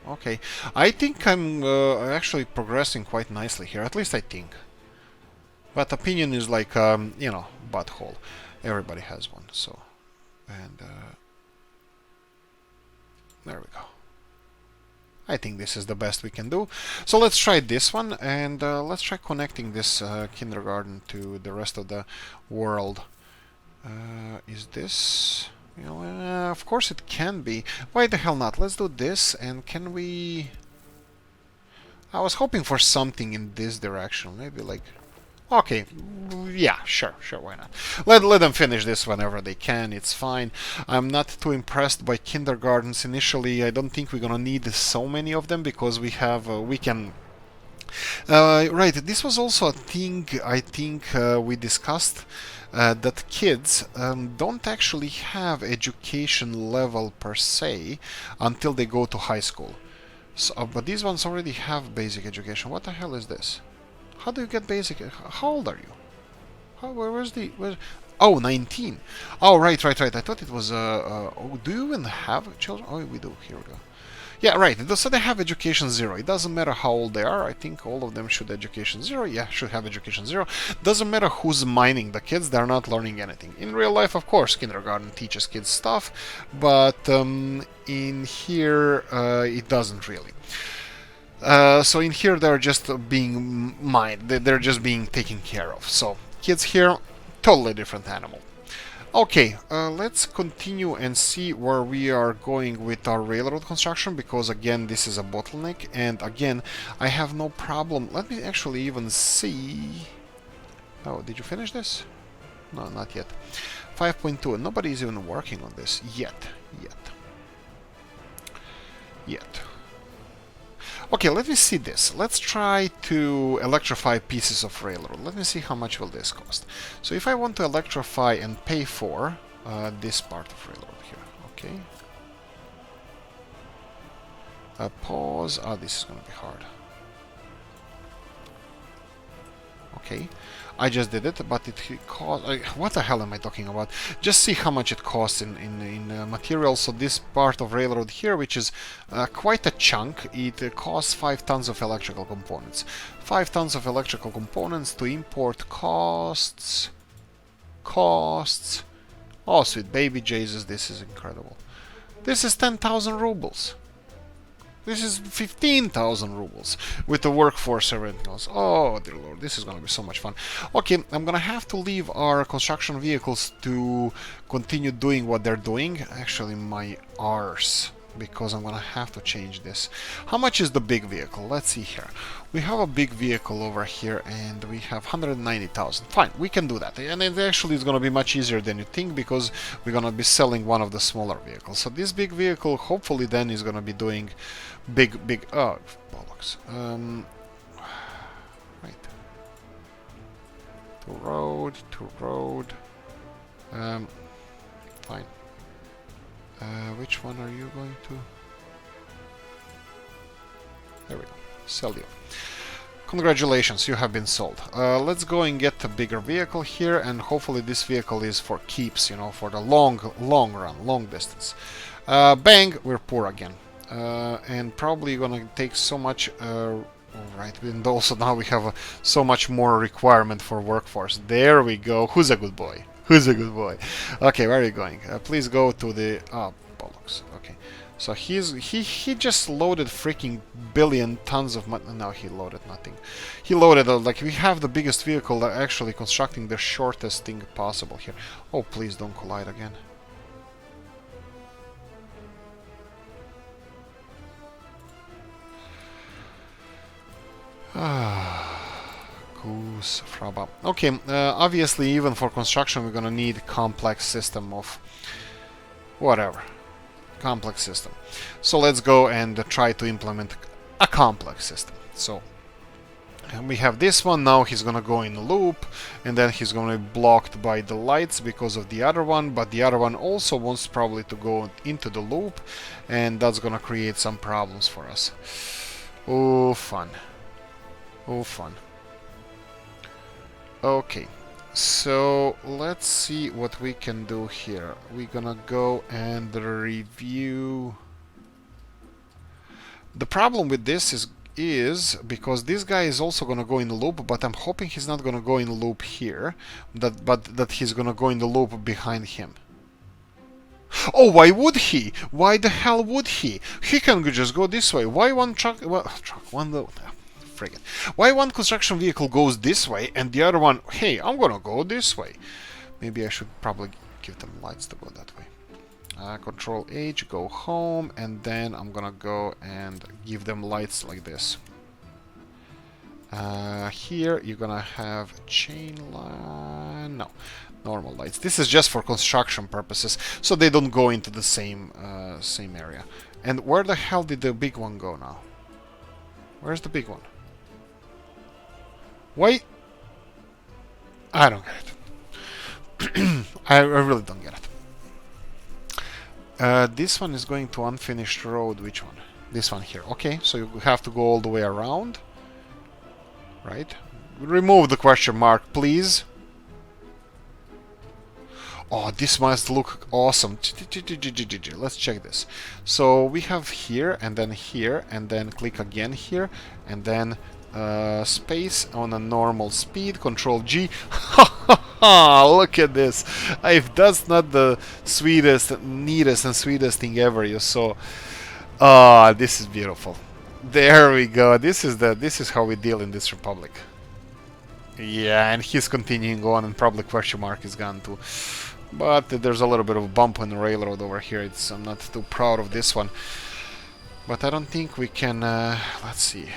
Okay, I think I'm actually progressing quite nicely here. At least I think. But opinion is like, butthole. Everybody has one, so... And, there we go. I think this is the best we can do. So let's try this one, and let's try connecting this kindergarten to the rest of the world. Is this... of course it can be. Why the hell not? Let's do this, and can we... I was hoping for something in this direction. Maybe like... Okay, yeah, sure, why not? Let them finish this whenever they can, it's fine. I'm not too impressed by kindergartens initially. I don't think we're gonna need so many of them, because we have, we can... right, this was also a thing I think we discussed, that kids don't actually have education level per se until they go to high school. So, but these ones already have basic education. What the hell is this? How do you get basic? How old are you? Where's Oh, 19. Oh, right. I thought it was, oh, do you even have children? Oh, we do. Here we go. Yeah, right. So they have education 0. It doesn't matter how old they are. I think all of them should education 0. Yeah, should have education 0. Doesn't matter who's mining the kids. They're not learning anything. In real life, of course, kindergarten teaches kids stuff. But in here, it doesn't really. So in here, they're just being mined. They're just being taken care of. So kids here, totally different animal. Okay, let's continue and see where we are going with our railroad construction, because again this is a bottleneck, and again I have no problem. Let me actually even see. Oh, did you finish this? No, not yet. 5.2. Nobody is even working on this yet. Okay, let me see this. Let's try to electrify pieces of railroad. Let me see how much will this cost. So if I want to electrify and pay for this part of railroad here, okay. Pause. Oh, this is going to be hard. Okay, I just did it, but it cost. What the hell am I talking about? Just see how much it costs in material. So this part of railroad here, which is quite a chunk, it costs 5 tons of electrical components. 5 tons of electrical components to import costs. Oh, sweet baby Jesus, this is incredible. This is 10,000 rubles. This is 15,000 rubles with the workforce and everything else. Oh, dear Lord, this is going to be so much fun. Okay, I'm going to have to leave our construction vehicles to continue doing what they're doing. Actually, my arse, because I'm going to have to change this. How much is the big vehicle? Let's see here. We have a big vehicle over here, and we have 190,000. Fine, we can do that. And it actually is going to be much easier than you think, because we're going to be selling one of the smaller vehicles. So this big vehicle, hopefully, then is going to be doing big, oh, bollocks. Right. To road. Fine. Which one are you going to? There we go. Sell you. Congratulations, you have been sold. Let's go and get a bigger vehicle here, and hopefully this vehicle is for keeps, you know, for the long run, long distance. Bang, we're poor again. And probably gonna take so much, right, and also now we have so much more requirement for workforce. There we go. Who's a good boy? Okay, where are you going? Please go to the, oh, bollocks. Okay, so he just loaded freaking billion tons of money. No, he loaded nothing. He loaded, like, we have the biggest vehicle that actually constructing the shortest thing possible here. Oh, please don't collide again. Goose fraba. Okay, obviously even for construction we're gonna need complex system of whatever. Complex system. So let's go and try to implement a complex system. So we have this one. Now he's gonna go in a loop, and then he's gonna be blocked by the lights because of the other one, but the other one also wants probably to go into the loop, and that's gonna create some problems for us. Oh, fun. Oh, fun. Okay, so let's see what we can do here. We're gonna go and review. The problem with this is because this guy is also gonna go in the loop, but I'm hoping he's not gonna go in the loop here, but that he's gonna go in the loop behind him. Oh, why would he? Why the hell would he? He can just go this way. Why one truck? Well, why one construction vehicle goes this way and the other one, hey, I'm gonna go this way. Maybe I should probably give them lights to go that way. Control H, go home, and then I'm gonna go and give them lights like this. Here you're gonna have chain line, no, normal lights. This is just for construction purposes, so they don't go into the same area. And where the hell did the big one go now? Where's the big one? Wait, I don't get it. I really don't get it. This one is going to unfinished road. Which one? This one here. Okay, so you have to go all the way around. Right? Remove the question mark, please. Oh, this must look awesome. Let's check this. So we have here, and then click again here, and then space on a normal speed, Control G. Look at this. If that's not the sweetest, neatest, and sweetest thing ever you saw. Ah, this is beautiful. There we go. This is how we deal in this republic. Yeah, and he's continuing on, and probably question mark is gone too. But there's a little bit of a bump on the railroad over here. I'm not too proud of this one. But I don't think we can... let's see.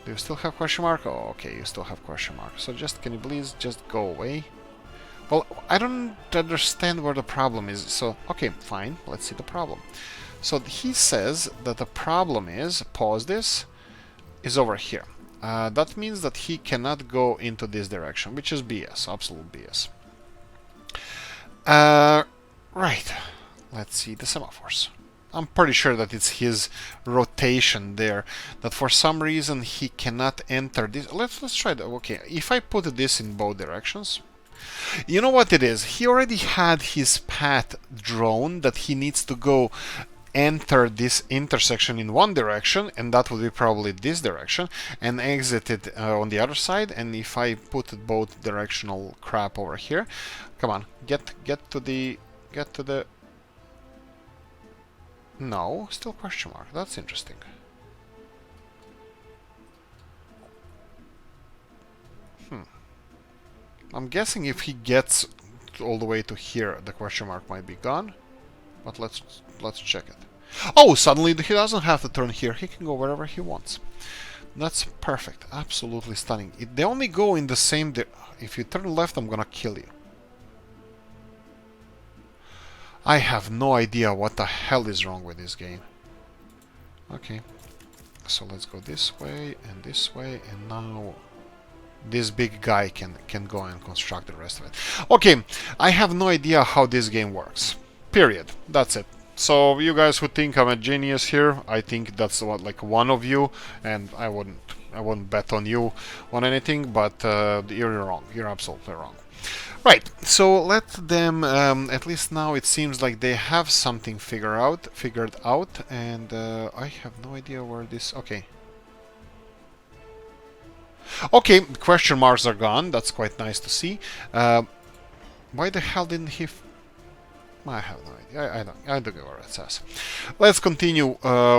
Do you still have question mark? Oh, okay, you still have question mark. So can you please just go away? Well, I don't understand where the problem is. So, okay, fine. Let's see the problem. So he says that the problem is, pause this, is over here. That means that he cannot go into this direction, which is BS, absolute BS. Right. Let's see the semaphores. I'm pretty sure that it's his rotation there, that for some reason he cannot enter this. Let's try that. Okay, if I put this in both directions, you know what it is? He already had his path drawn that he needs to go enter this intersection in one direction, and that would be probably this direction, and exit it on the other side. And if I put both directional crap over here, come on, get to the no, still question mark. That's interesting. I'm guessing if he gets all the way to here, the question mark might be gone. But let's check it. Oh, suddenly he doesn't have to turn here. He can go wherever he wants. That's perfect. Absolutely stunning. They only go in the same... If you turn left, I'm gonna kill you. I have no idea what the hell is wrong with this game. Okay. So let's go this way, and now... this big guy can go and construct the rest of it. Okay, I have no idea how this game works. Period. That's it. So you guys who think I'm a genius here, I think that's what, like, one of you, and I wouldn't bet on you on anything, but you're wrong. You're absolutely wrong. Right. So let them. At least now it seems like they have something figured out, and I have no idea where this. Okay. Okay, question marks are gone. That's quite nice to see. Why the hell didn't he... I have no idea. I don't know what it says. Let's continue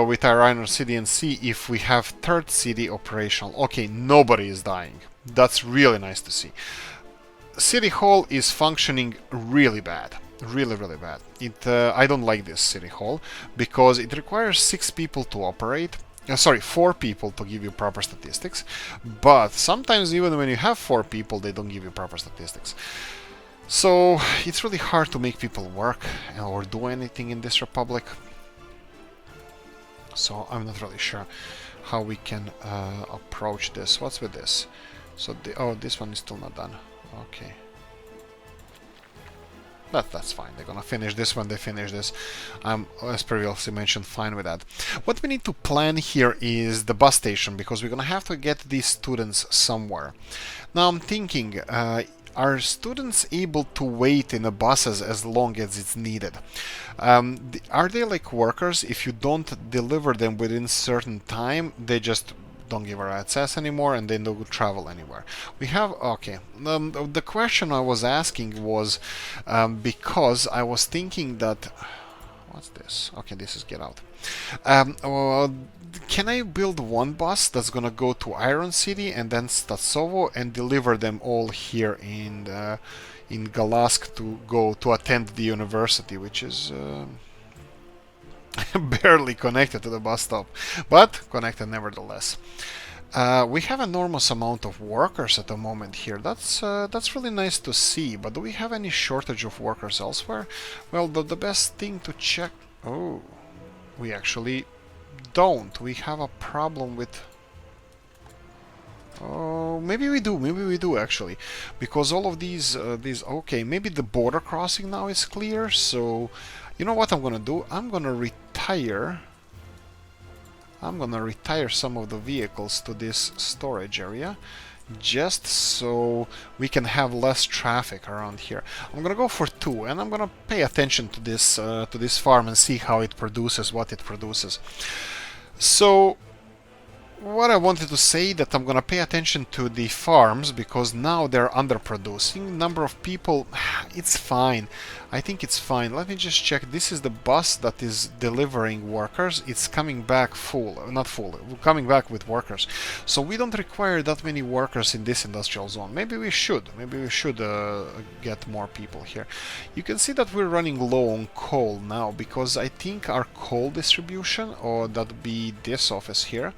with our Iron City and see if we have third city operational. Okay, nobody is dying. That's really nice to see. City Hall is functioning really bad. Really, really bad. I don't like this City Hall because it requires 6 people to operate. Sorry, 4 people to give you proper statistics, but sometimes even when you have 4 people, they don't give you proper statistics. So it's really hard to make people work or do anything in this republic. So I'm not really sure how we can approach this. What's with this? So oh, this one is still not done. Okay. That's fine. They're gonna finish this when they finish this. I'm, as previously mentioned, fine with that. What we need to plan here is the bus station, because we're gonna have to get these students somewhere. Now I'm thinking, are students able to wait in the buses as long as it's needed? Are they like workers? If you don't deliver them within certain time, they just don't give her access anymore, and they don't travel anywhere. We have... okay. The question I was asking was because I was thinking that... what's this? Okay, this is get out. Can I build one bus that's gonna go to Iron City and then Stassovo and deliver them all here in Galask to go to attend the university, which is... barely connected to the bus stop, but connected nevertheless. We have an enormous amount of workers at the moment here. That's really nice to see, but do we have any shortage of workers elsewhere? Well, the best thing to check... oh, we actually don't. We have a problem with... oh, maybe we do actually, because all of these okay, maybe the border crossing now is clear, so you know what I'm gonna do? I'm gonna retire some of the vehicles to this storage area, just so we can have less traffic around here. I'm gonna go for 2, and I'm gonna pay attention to this farm and see how it produces, what it produces. So what I wanted to say that I'm gonna pay attention to the farms because now they're underproducing. Number of people, it's fine. I think it's fine. Let me just check. This is the bus that is delivering workers. It's coming back full, not full, coming back with workers. So we don't require that many workers in this industrial zone. Maybe we should. Maybe we should get more people here. You can see that we're running low on coal now because I think our coal distribution, or that'd be this office here,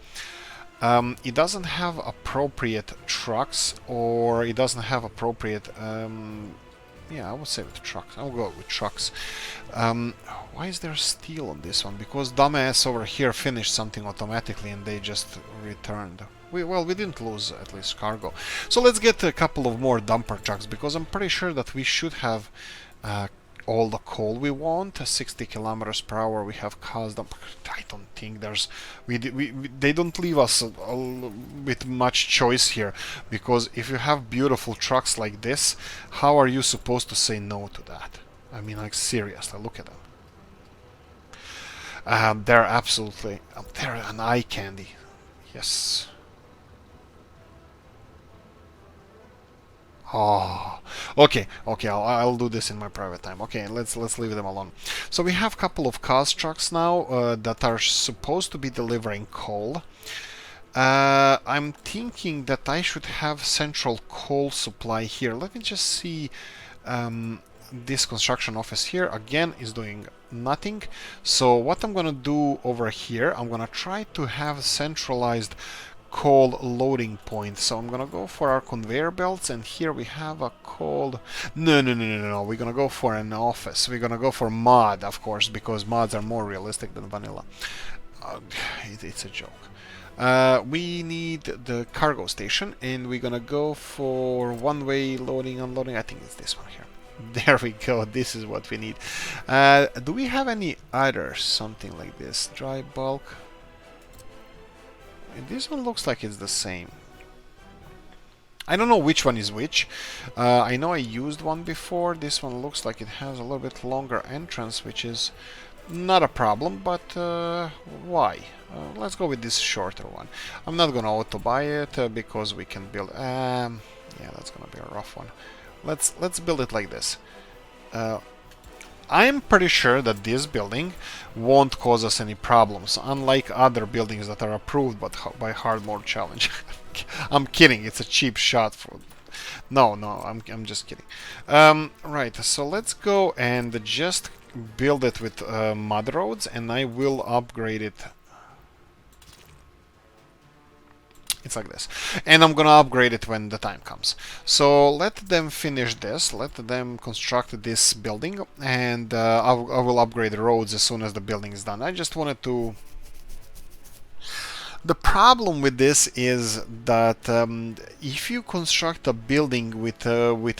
it doesn't have appropriate trucks, or it doesn't have appropriate yeah, I would say with trucks. I'll go with trucks. Why is there steel on this one? Because dumbass over here finished something automatically and they just returned. Well, we didn't lose at least cargo. So let's get a couple of more dumper trucks, because I'm pretty sure that we should have all the coal we want. 60 kilometers per hour we have caused them. I don't think there's they don't leave us with much choice here, because if you have beautiful trucks like this, how are you supposed to say no to that? I mean, like, seriously, look at them. They're absolutely they're an eye candy. Yes. Oh, okay, I'll do this in my private time. Okay, let's leave them alone. So we have a couple of cars trucks now that are supposed to be delivering coal. I'm thinking that I should have central coal supply here. Let me just see. This construction office here again is doing nothing. So what I'm gonna do over here, I'm gonna try to have centralized coal loading point. So I'm gonna go for our conveyor belts, and here we have a coal. No. We're gonna go for an office. We're gonna go for mod, of course, because mods are more realistic than vanilla. It's a joke. We need the cargo station, and we're gonna go for one-way loading, unloading. I think it's this one here. There we go. This is what we need. Do we have any other something like this? Dry bulk. This one looks like it's the same. I don't know which one is which. I know I used one before. This one looks like it has a little bit longer entrance, which is not a problem, but why? Let's go with this shorter one. I'm not gonna auto buy it because we can build. Yeah, that's gonna be a rough one. Let's build it like this. I'm pretty sure that this building won't cause us any problems, unlike other buildings that are approved by hard mode challenge. I'm kidding. It's a cheap shot for. No, I'm just kidding. Right. So let's go and just build it with mud roads, and I will upgrade it. It's like this, and I'm gonna upgrade it when the time comes. So let them finish this, let them construct this building, and I will upgrade the roads as soon as the building is done. I just wanted to. The problem with this is that if you construct a building with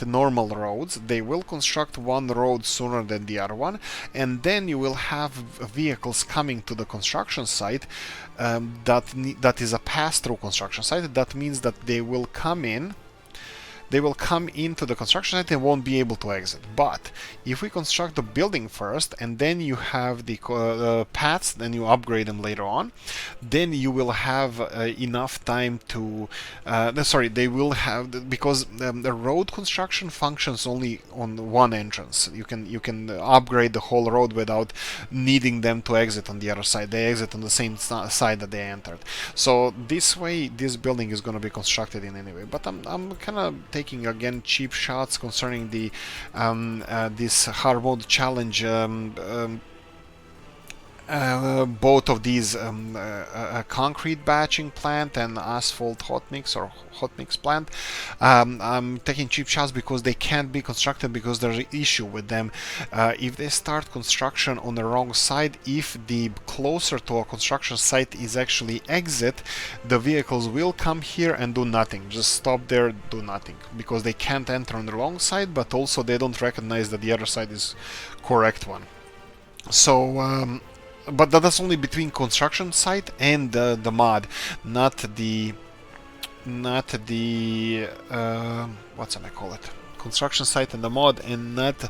normal roads, they will construct one road sooner than the other one, and then you will have vehicles coming to the construction site that is a pass-through construction site. That means that they will come in. They will come into the construction site and won't be able to exit. But if we construct the building first and then you have the paths, then you upgrade them later on, then you will have enough time to. Sorry, they will have, because the road construction functions only on one entrance. You can upgrade the whole road without needing them to exit on the other side. They exit on the same side that they entered. So this way, this building is going to be constructed in anyway. But I'm kind of taking again cheap shots concerning the this hard mode challenge. Both of these concrete batching plant and asphalt hot mix or hot mix plant. I'm taking cheap shots because they can't be constructed because there's an issue with them. If they start construction on the wrong side, if the closer to a construction site is actually exit, the vehicles will come here and do nothing. Just stop there, do nothing, because they can't enter on the wrong side, but also they don't recognize that the other side is correct one. So but that's only between construction site and the mod, not the not the what's I call it, construction site in the mod, and not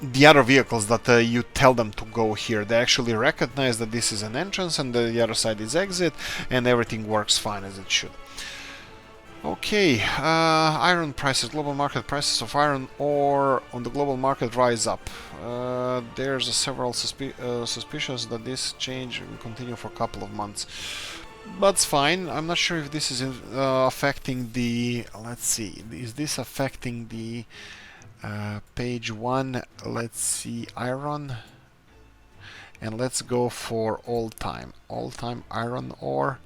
the other vehicles that you tell them to go here. They actually recognize that this is an entrance and the other side is exit, and everything works fine as it should. Okay, iron prices, global market prices of iron ore on the global market rise up. There's several suspicions that this change will continue for a couple of months. That's fine. I'm not sure if this is affecting the... Let's see, is this affecting the page 1? Let's see, iron. And let's go for all-time iron ore.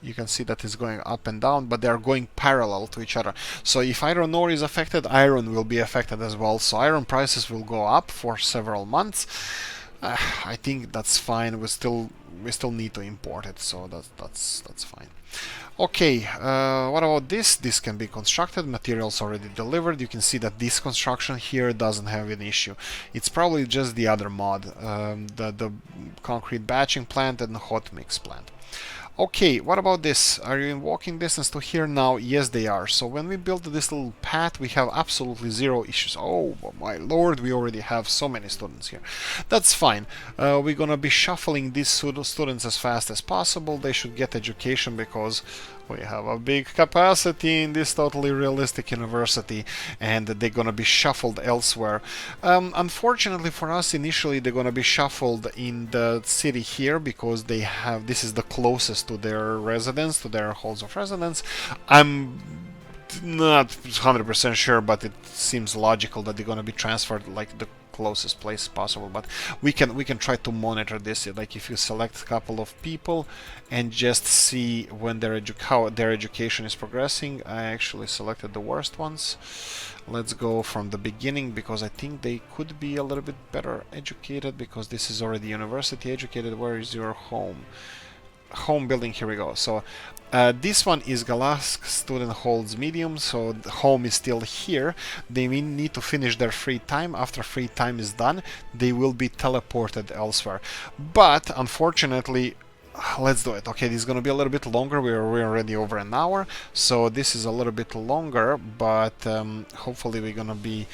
You can see that it's going up and down, but they are going parallel to each other. So if iron ore is affected, iron will be affected as well. So iron prices will go up for several months. I think that's fine. We still need to import it, so that's fine. Okay, what about this? This can be constructed. Materials already delivered. You can see that this construction here doesn't have an issue. It's probably just the other mod, the concrete batching plant and the hot mix plant. Okay, what about this? Are you in walking distance to here now? Yes, they are. So when we build this little path, we have absolutely zero issues. Oh my lord, we already have so many students here. That's fine. We're gonna be shuffling these students as fast as possible. They should get education because we have a big capacity in this totally realistic university, and they're gonna be shuffled elsewhere. Unfortunately for us, initially they're gonna be shuffled in the city here because they have, this is the closest to their residence, to their halls of residence. I'm not 100% sure, but it seems logical that they're gonna be transferred like the closest place possible. But we can try to monitor this. Like if you select a couple of people and just see when how their education is progressing. I actually selected the worst ones. Let's go from the beginning because I think they could be a little bit better educated because this is already university educated. Where is your home building? Here we go. So this one is Galask student holds medium, so the home is still here. They will need to finish their free time. After free time is done, they will be teleported elsewhere. But unfortunately, let's do it. Okay, this is going to be a little bit longer. We're already over an hour, so this is a little bit longer, but hopefully we're going to be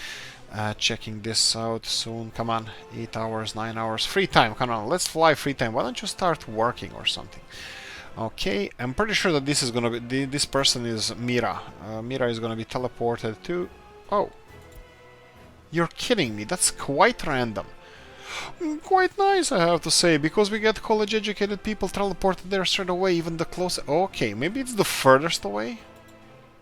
checking this out soon. Come on, 8 hours, 9 hours, free time. Come on, let's fly free time. Why don't you start working or something? Okay, I'm pretty sure that this is gonna be this person is Mira. Mira is gonna be teleported to... Oh, you're kidding me? That's quite random. Quite nice, I have to say, because we get college-educated people teleported there straight away, even the closest... Okay, maybe it's the furthest away?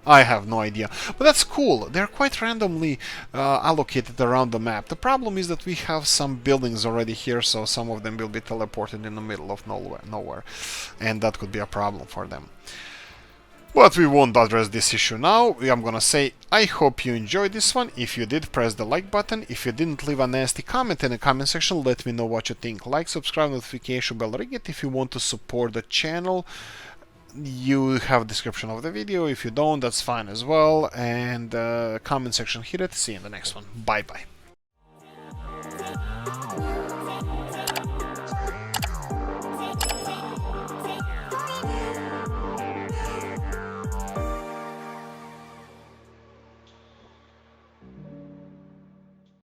I have no idea, but that's cool. They're quite randomly allocated around the map. The problem is that we have some buildings already here, so some of them will be teleported in the middle of nowhere, and that could be a problem for them. But we won't address this issue now. I'm gonna say, I hope you enjoyed this one. If you did, press the like button. If you didn't, leave a nasty comment in the comment section. Let me know what you think. Like, subscribe, notification bell, ring it if you want to support the channel. You have a description of the video. If you don't, that's fine as well. And comment section, hit it. See you in the next one. Bye bye.